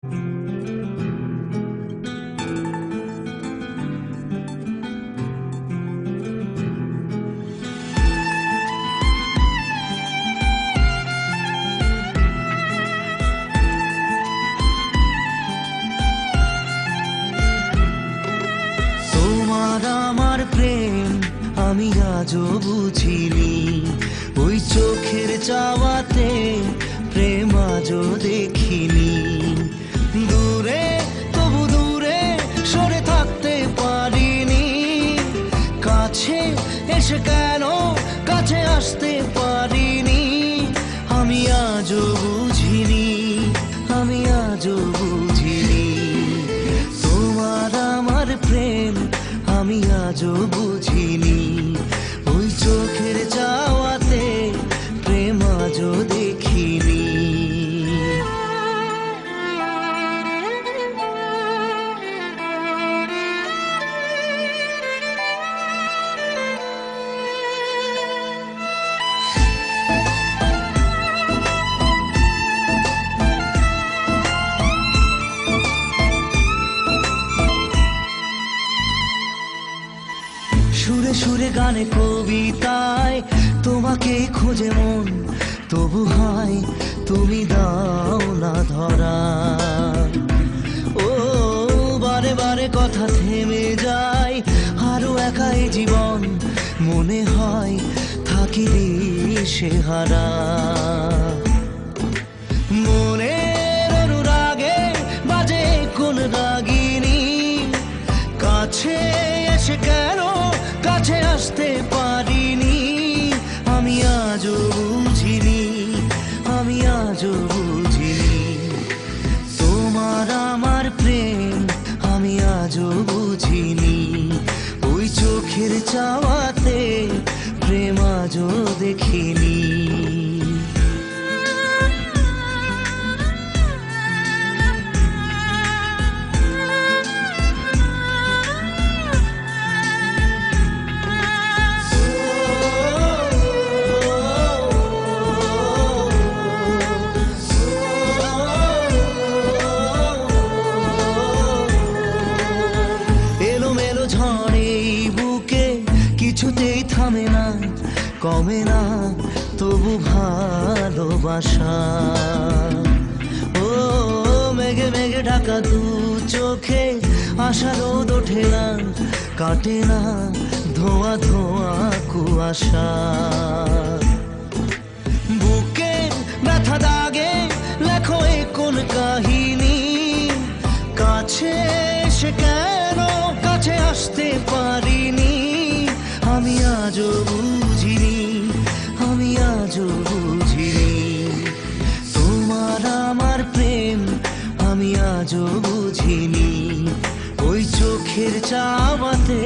তোমার আমার প্রেম আমি আজও বুঝিনি, ওই চোখের চাওয়াতে প্রেম আজও দেখিনি। দূরে তবু দূরে সরে থাকতে পারিনি, কাছে এসে কেন কাছে আসতে পারিনি। আমি আজও বুঝিনি, আমি আজও বুঝিনি। তোমার আমার প্রেম আমি আজও বুঝিনি, ওই চোখের চাওয়াতে প্রেম আজও দেখিনি। সুরে সুরে গানে কবিতায় তোমাকে খোঁজে মন, তবু হয় তুমি দাও না ধরা। ও বারে বারে কথা থেমে যায়, আরো একাই জীবন মনে হয় থাকি দিশে হারা। মনের অনুরাগে বাজে কোন রাগিনী, কাছে এসে কেন কাছে আসতে পারিনি। আমি আজও বুঝিনি, আমি আজও বুঝিনি। তোমার আমার প্রেম আমি আজও বুঝিনি, ওই চোখের চাওয়াতে প্রেম আজও দেখিনি। এলোমেলো ঝড়ে বুকে কিছুতেই থামে না, কমে না তবু ভালোবাসা। ও মেঘে মেঘে ঢাকা দু চোখে আশা রোদ ওঠে না, কাটে না ধোঁয়া ধোঁয়া কুয়াশা। বুকে ব্যথা দাগে লেখো এ কোন কাহিনী, কাছে এসে কেন কাছে আসতে পারিনি। আমি আজও বুঝিনি, আমি আজও বুঝিনি। তোমার আমার প্রেম আমি আজও বুঝিনি, ওই চোখের চাওয়াতে